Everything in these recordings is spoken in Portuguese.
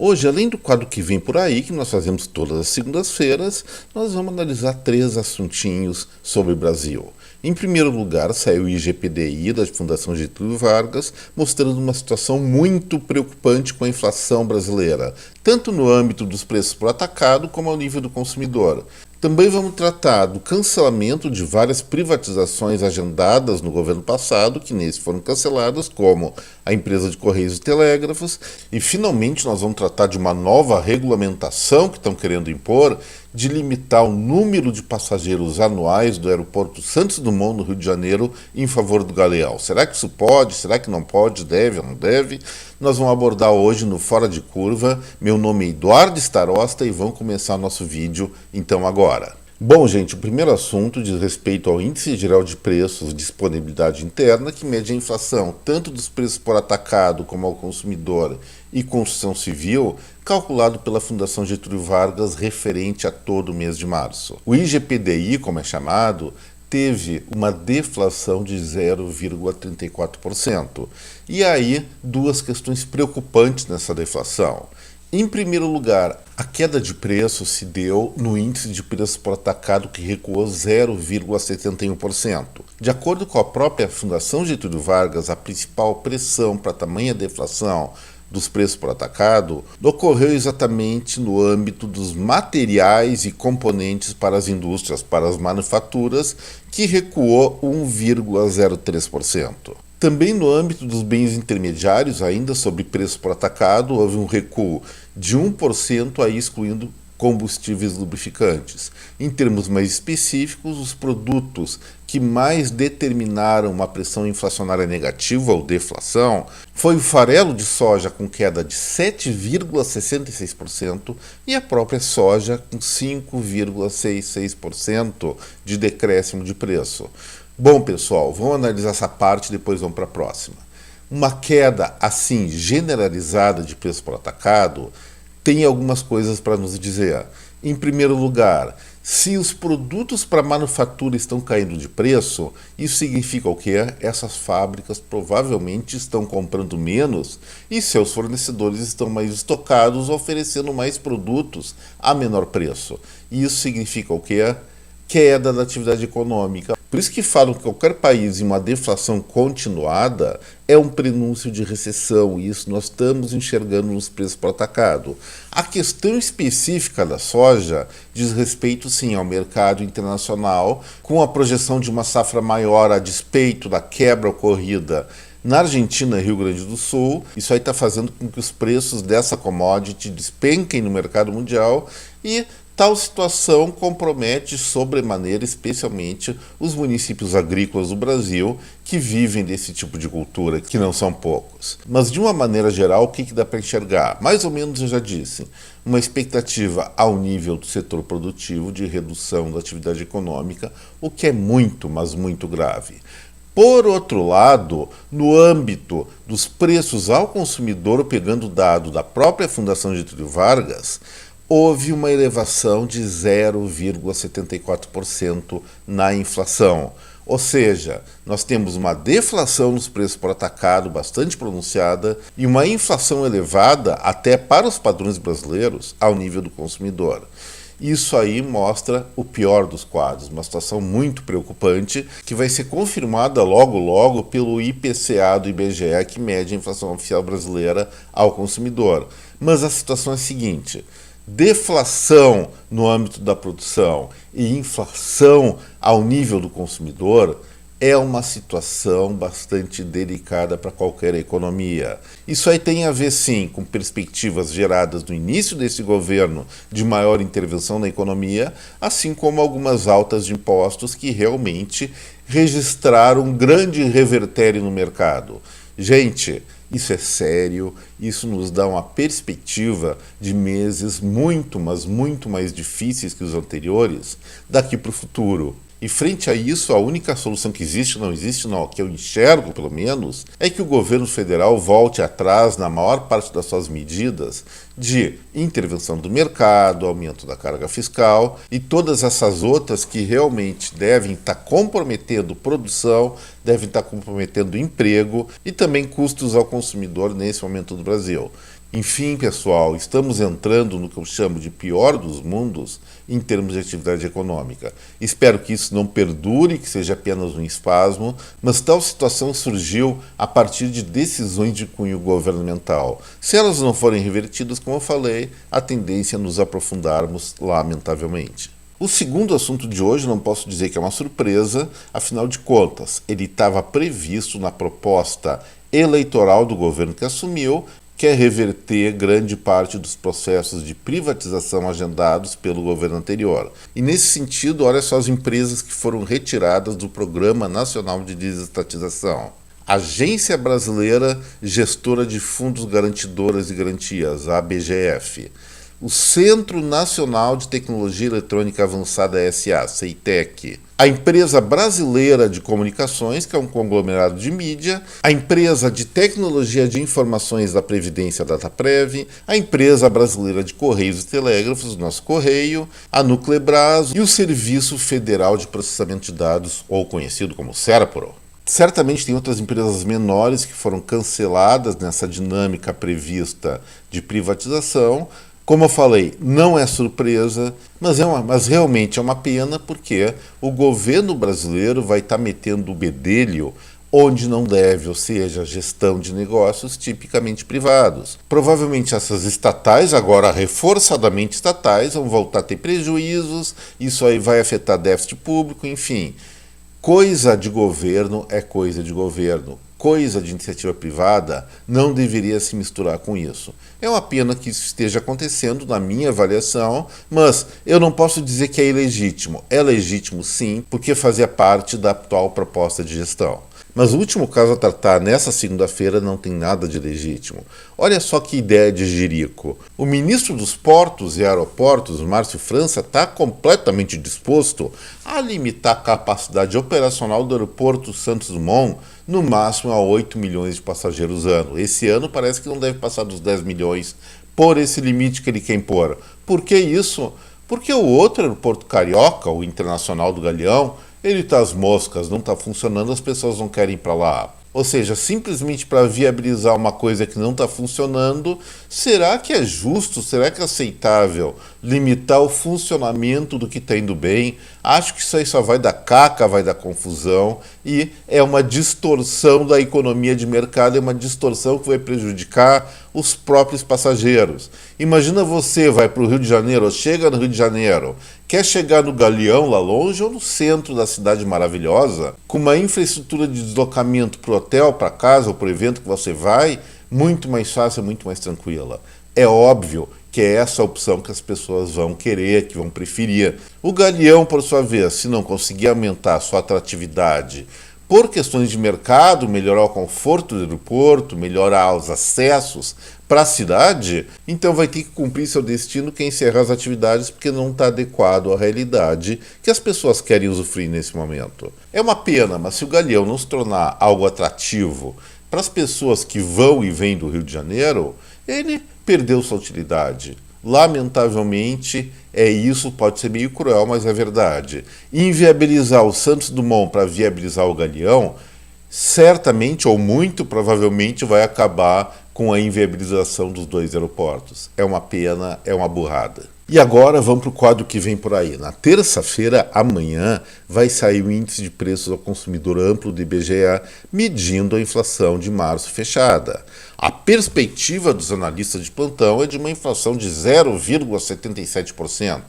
Hoje, além do quadro que vem por aí, que nós fazemos todas as segundas-feiras, nós vamos analisar 3 assuntinhos sobre o Brasil. Em primeiro lugar, saiu o IGPDI da Fundação Getúlio Vargas, mostrando uma situação muito preocupante com a inflação brasileira, tanto no âmbito dos preços por atacado como ao nível do consumidor. Também vamos tratar do cancelamento de várias privatizações agendadas no governo passado, que nesse foram canceladas, como a empresa de Correios e Telégrafos, e finalmente nós vamos tratar de uma nova regulamentação que estão querendo impor, de limitar o número de passageiros anuais do aeroporto Santos Dumont, no Rio de Janeiro, em favor do Galeão. Será que isso pode? Será que não pode? Deve ou não deve? Nós vamos abordar hoje no Fora de Curva. Meu nome é Eduardo Starosta e vamos começar nosso vídeo então agora. Bom, gente, o primeiro assunto diz respeito ao Índice Geral de Preços de Disponibilidade Interna, que mede a inflação tanto dos preços por atacado como ao consumidor e construção civil, calculado pela Fundação Getúlio Vargas referente a todo o mês de março. O IGPDI, como é chamado, teve uma deflação de 0,34%. E aí, duas questões preocupantes nessa deflação. Em primeiro lugar, a queda de preço se deu no índice de preço por atacado, que recuou 0,71%. De acordo com a própria Fundação Getúlio Vargas, a principal pressão para tamanha deflação dos preços por atacado ocorreu exatamente no âmbito dos materiais e componentes para as indústrias, para as manufaturas, que recuou 1,03%. Também no âmbito dos bens intermediários, ainda sobre preço por atacado, houve um recuo de 1%, aí excluindo combustíveis lubrificantes. Em termos mais específicos, os produtos que mais determinaram uma pressão inflacionária negativa ou deflação foi o farelo de soja com queda de 7,66% e a própria soja com 5,66% de decréscimo de preço. Bom, pessoal, vamos analisar essa parte e depois vamos para a próxima. Uma queda assim generalizada de preço por atacado tem algumas coisas para nos dizer. Em primeiro lugar, se os produtos para manufatura estão caindo de preço, isso significa o quê? Essas fábricas provavelmente estão comprando menos e seus fornecedores estão mais estocados, oferecendo mais produtos a menor preço. Isso significa o quê? Queda da atividade econômica. Por isso que falam que qualquer país em uma deflação continuada é um prenúncio de recessão, e isso nós estamos enxergando nos preços por atacado. A questão específica da soja diz respeito, sim, ao mercado internacional, com a projeção de uma safra maior a despeito da quebra ocorrida na Argentina e Rio Grande do Sul. Isso aí está fazendo com que os preços dessa commodity despenquem no mercado mundial, e tal situação compromete sobremaneira, especialmente os municípios agrícolas do Brasil, que vivem desse tipo de cultura, que não são poucos. Mas, de uma maneira geral, o que dá para enxergar? Mais ou menos eu já disse, uma expectativa ao nível do setor produtivo de redução da atividade econômica, o que é muito, mas muito grave. Por outro lado, no âmbito dos preços ao consumidor, pegando o dado da própria Fundação Getúlio Vargas, houve uma elevação de 0,74% na inflação. Ou seja, nós temos uma deflação nos preços por atacado bastante pronunciada e uma inflação elevada até para os padrões brasileiros ao nível do consumidor. Isso aí mostra o pior dos quadros, uma situação muito preocupante que vai ser confirmada logo logo pelo IPCA do IBGE, que mede a inflação oficial brasileira ao consumidor. Mas a situação é a seguinte: deflação no âmbito da produção e inflação ao nível do consumidor é uma situação bastante delicada para qualquer economia. Isso aí tem a ver, sim, com perspectivas geradas no início desse governo de maior intervenção na economia, assim como algumas altas de impostos que realmente registraram um grande revertério no mercado. Gente, isso é sério, isso nos dá uma perspectiva de meses muito, mas muito mais difíceis que os anteriores daqui para o futuro. E frente a isso, a única solução que existe, não, que eu enxergo pelo menos, é que o governo federal volte atrás na maior parte das suas medidas de intervenção do mercado, aumento da carga fiscal e todas essas outras que realmente devem estar comprometendo produção, devem estar comprometendo emprego e também custos ao consumidor nesse momento do Brasil. Enfim, pessoal, estamos entrando no que eu chamo de pior dos mundos em termos de atividade econômica. Espero que isso não perdure, que seja apenas um espasmo, mas tal situação surgiu a partir de decisões de cunho governamental. Se elas não forem revertidas, como eu falei, a tendência é nos aprofundarmos, lamentavelmente. O segundo assunto de hoje não posso dizer que é uma surpresa, afinal de contas, ele estava previsto na proposta eleitoral do governo que assumiu, que é reverter grande parte dos processos de privatização agendados pelo governo anterior. E nesse sentido, olha só as empresas que foram retiradas do Programa Nacional de Desestatização. Agência Brasileira Gestora de Fundos Garantidoras e Garantias, a ABGF. O Centro Nacional de Tecnologia Eletrônica Avançada SA, CEITEC, a Empresa Brasileira de Comunicações, que é um conglomerado de mídia, a Empresa de Tecnologia de Informações da Previdência, Dataprev, a Empresa Brasileira de Correios e Telégrafos, nosso Correio, a Nuclebras e o Serviço Federal de Processamento de Dados, ou conhecido como SERPRO. Certamente tem outras empresas menores que foram canceladas nessa dinâmica prevista de privatização. Como eu falei, não é surpresa, mas realmente é uma pena porque o governo brasileiro vai estar metendo o bedelho onde não deve, ou seja, gestão de negócios tipicamente privados. Provavelmente essas estatais, agora reforçadamente estatais, vão voltar a ter prejuízos, isso aí vai afetar déficit público, enfim. Coisa de governo é coisa de governo. Coisa de iniciativa privada não deveria se misturar com isso. É uma pena que isso esteja acontecendo, na minha avaliação, mas eu não posso dizer que é ilegítimo. É legítimo sim, porque fazia parte da atual proposta de gestão. Mas o último caso a tratar nessa segunda-feira não tem nada de legítimo. Olha só que ideia de jirico. O ministro dos Portos e Aeroportos, Márcio França, está completamente disposto a limitar a capacidade operacional do aeroporto Santos Dumont no máximo a 8 milhões de passageiros ano. Esse ano parece que não deve passar dos 10 milhões por esse limite que ele quer impor. Por que isso? Porque o outro aeroporto carioca, o Internacional do Galeão, ele está às moscas, não está funcionando, as pessoas não querem ir para lá. Ou seja, simplesmente para viabilizar uma coisa que não está funcionando, será que é justo, será que é aceitável limitar o funcionamento do que está indo bem? Acho que isso aí só vai dar caca, vai dar confusão e é uma distorção da economia de mercado, é uma distorção que vai prejudicar os próprios passageiros. Imagina você vai para o Rio de Janeiro, ou chega no Rio de Janeiro, quer chegar no Galeão lá longe ou no centro da cidade maravilhosa, com uma infraestrutura de deslocamento para o hotel, para casa ou para o evento que você vai, muito mais fácil, muito mais tranquila. É óbvio que é essa a opção que as pessoas vão querer, que vão preferir. O Galeão, por sua vez, se não conseguir aumentar a sua atratividade por questões de mercado, melhorar o conforto do aeroporto, melhorar os acessos para a cidade, então vai ter que cumprir seu destino que é encerrar as atividades porque não está adequado à realidade que as pessoas querem usufruir nesse momento. É uma pena, mas se o Galeão não se tornar algo atrativo para as pessoas que vão e vêm do Rio de Janeiro, ele perdeu sua utilidade. Lamentavelmente, isso pode ser meio cruel, mas é verdade. Inviabilizar o Santos Dumont para viabilizar o Galeão, certamente ou muito provavelmente vai acabar com a inviabilização dos dois aeroportos. É uma pena, é uma burrada. E agora vamos para o quadro que vem por aí. Na terça-feira, amanhã, vai sair o índice de preços ao consumidor amplo do IBGE, medindo a inflação de março fechada. A perspectiva dos analistas de plantão é de uma inflação de 0,77%.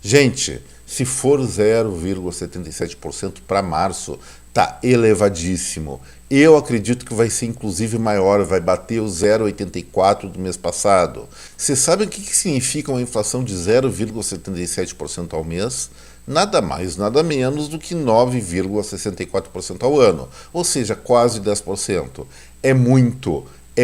Gente, se for 0,77% para março, está elevadíssimo. Eu acredito que vai ser inclusive maior, vai bater o 0,84% do mês passado. Vocês sabem o que significa uma inflação de 0,77% ao mês? Nada mais, nada menos do que 9,64% ao ano, ou seja, quase 10%. É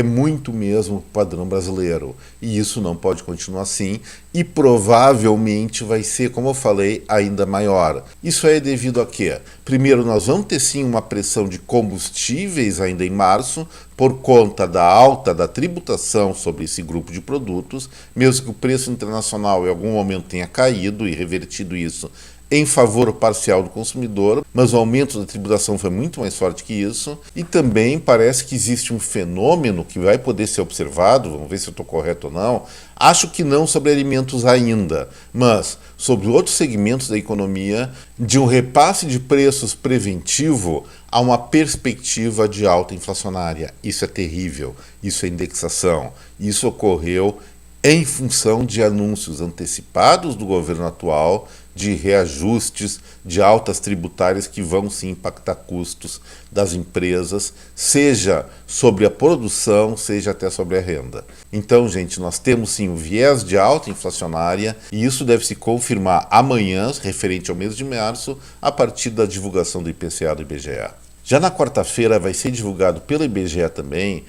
muito mesmo o padrão brasileiro, e isso não pode continuar assim, e provavelmente vai ser, como eu falei, ainda maior. Isso é devido a quê? Primeiro, nós vamos ter sim uma pressão de combustíveis ainda em março, por conta da alta da tributação sobre esse grupo de produtos, mesmo que o preço internacional em algum momento tenha caído e revertido isso, em favor parcial do consumidor, mas o aumento da tributação foi muito mais forte que isso. E também parece que existe um fenômeno que vai poder ser observado, vamos ver se eu estou correto ou não. Acho que não sobre alimentos ainda, mas sobre outros segmentos da economia, de um repasse de preços preventivo a uma perspectiva de alta inflacionária. Isso é terrível, isso é indexação. Isso ocorreu em função de anúncios antecipados do governo atual de reajustes de altas tributárias que vão sim impactar custos das empresas, seja sobre a produção, seja até sobre a renda. Então, gente, nós temos sim o viés de alta inflacionária e isso deve se confirmar amanhã, referente ao mês de março, a partir da divulgação do IPCA do IBGE. Já na quarta-feira vai ser divulgado pelo IBGE também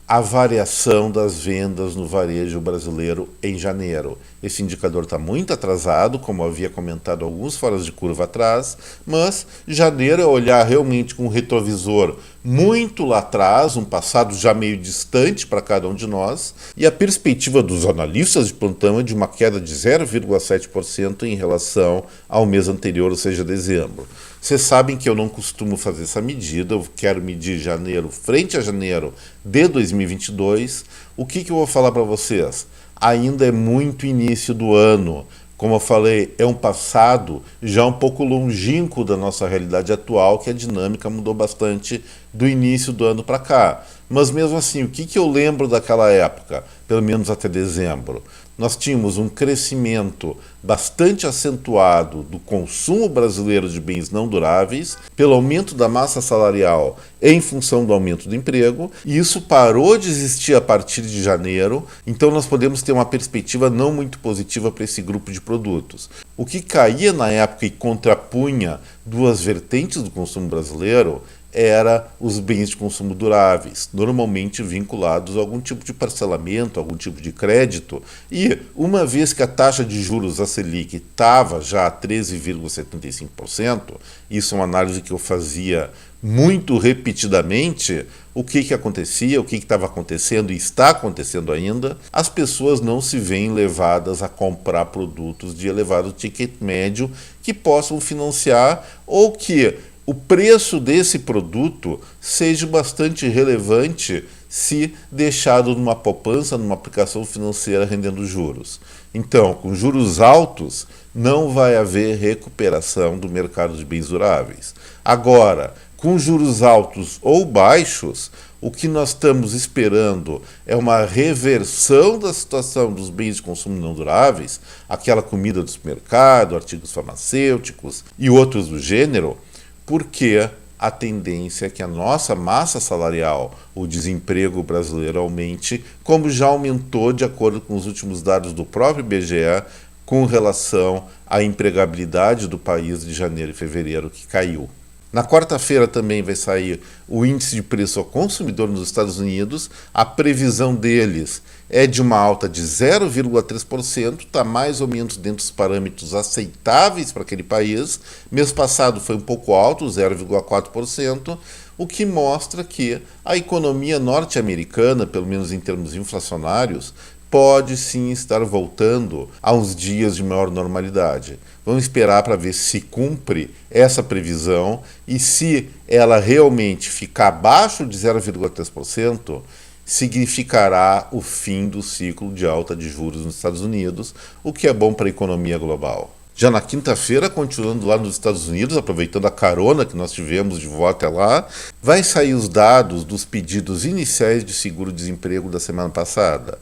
a variação das vendas no varejo brasileiro em janeiro. Esse indicador está muito atrasado, como havia comentado alguns foras de curva atrás, mas janeiro é olhar realmente com um retrovisor muito lá atrás, um passado já meio distante para cada um de nós, e a perspectiva dos analistas de plantão é de uma queda de 0,7% em relação ao mês anterior, ou seja, dezembro. Vocês sabem que eu não costumo fazer essa medida, eu quero medir janeiro frente a janeiro de 2022. O que eu vou falar para vocês? Ainda é muito início do ano. Como eu falei, é um passado já um pouco longínquo da nossa realidade atual, que a dinâmica mudou bastante do início do ano para cá. Mas mesmo assim, o que eu lembro daquela época, pelo menos até dezembro? Nós tínhamos um crescimento bastante acentuado do consumo brasileiro de bens não duráveis, pelo aumento da massa salarial em função do aumento do emprego, e isso parou de existir a partir de janeiro, então nós podemos ter uma perspectiva não muito positiva para esse grupo de produtos. O que caía na época e contrapunha duas vertentes do consumo brasileiro era os bens de consumo duráveis, normalmente vinculados a algum tipo de parcelamento, algum tipo de crédito. E uma vez que a taxa de juros, a Selic, estava já a 13,75%, isso é uma análise que eu fazia muito repetidamente, o que acontecia, o que estava acontecendo e está acontecendo ainda, as pessoas não se veem levadas a comprar produtos de elevado ticket médio que possam financiar ou que o preço desse produto seja bastante relevante se deixado numa poupança, numa aplicação financeira rendendo juros. Então, com juros altos, não vai haver recuperação do mercado de bens duráveis. Agora, com juros altos ou baixos, o que nós estamos esperando é uma reversão da situação dos bens de consumo não duráveis, aquela comida do supermercado, artigos farmacêuticos e outros do gênero, porque a tendência é que a nossa massa salarial, o desemprego brasileiro aumente, como já aumentou de acordo com os últimos dados do próprio IBGE, com relação à empregabilidade do país de janeiro e fevereiro, que caiu. Na quarta-feira também vai sair o índice de preço ao consumidor nos Estados Unidos. A previsão deles é de uma alta de 0,3%, está mais ou menos dentro dos parâmetros aceitáveis para aquele país. Mês passado foi um pouco alto, 0,4%, o que mostra que a economia norte-americana, pelo menos em termos inflacionários, pode sim estar voltando a uns dias de maior normalidade. Vamos esperar para ver se cumpre essa previsão e se ela realmente ficar abaixo de 0,3%, significará o fim do ciclo de alta de juros nos Estados Unidos, o que é bom para a economia global. Já na quinta-feira, continuando lá nos Estados Unidos, aproveitando a carona que nós tivemos de volta lá, vai sair os dados dos pedidos iniciais de seguro-desemprego da semana passada.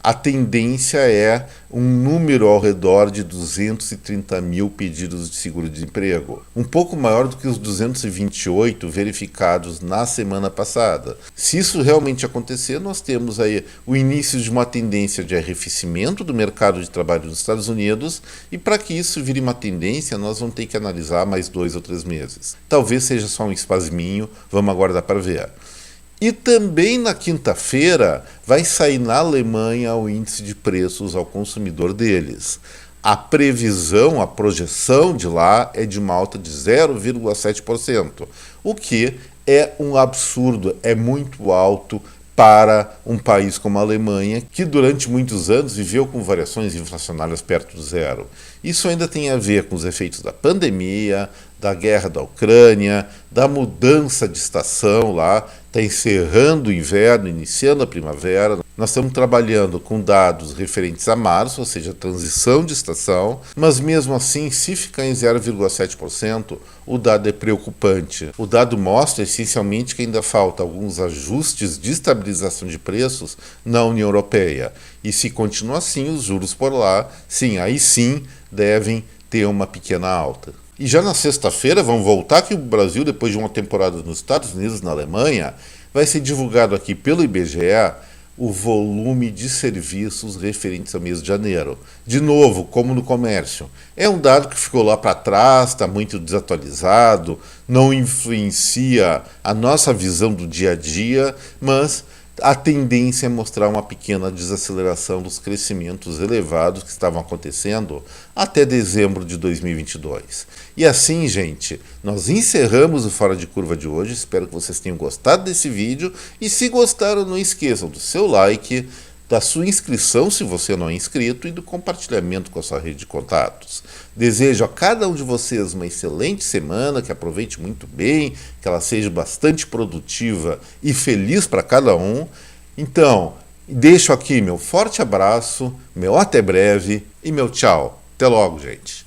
A tendência é um número ao redor de 230 mil pedidos de seguro-desemprego, um pouco maior do que os 228 verificados na semana passada. Se isso realmente acontecer, nós temos aí o início de uma tendência de arrefecimento do mercado de trabalho nos Estados Unidos, e para que isso vire uma tendência, nós vamos ter que analisar mais 2 ou 3 meses. Talvez seja só um espasminho, vamos aguardar para ver. E também na quinta-feira vai sair na Alemanha o índice de preços ao consumidor deles. A previsão, a projeção de lá é de uma alta de 0,7%, o que é um absurdo, é muito alto para um país como a Alemanha, que durante muitos anos viveu com variações inflacionárias perto do zero. Isso ainda tem a ver com os efeitos da pandemia, da guerra da Ucrânia, da mudança de estação lá, está encerrando o inverno, iniciando a primavera. Nós estamos trabalhando com dados referentes a março, ou seja, transição de estação, mas mesmo assim, se ficar em 0,7%, o dado é preocupante. O dado mostra essencialmente que ainda falta alguns ajustes de estabilização de preços na União Europeia. E se continuar assim, os juros por lá, sim, aí sim devem ter uma pequena alta. E já na sexta-feira, vamos voltar aqui para o Brasil, depois de uma temporada nos Estados Unidos, na Alemanha, vai ser divulgado aqui pelo IBGE o volume de serviços referentes ao mês de janeiro. De novo, como no comércio, é um dado que ficou lá para trás, está muito desatualizado, não influencia a nossa visão do dia a dia, mas a tendência é mostrar uma pequena desaceleração dos crescimentos elevados que estavam acontecendo até dezembro de 2022. E assim, gente, nós encerramos o Fora de Curva de hoje. Espero que vocês tenham gostado desse vídeo. E se gostaram, não esqueçam do seu like, da sua inscrição, se você não é inscrito, e do compartilhamento com a sua rede de contatos. Desejo a cada um de vocês uma excelente semana, que aproveite muito bem, que ela seja bastante produtiva e feliz para cada um. Então, deixo aqui meu forte abraço, meu até breve e meu tchau. Até logo, gente.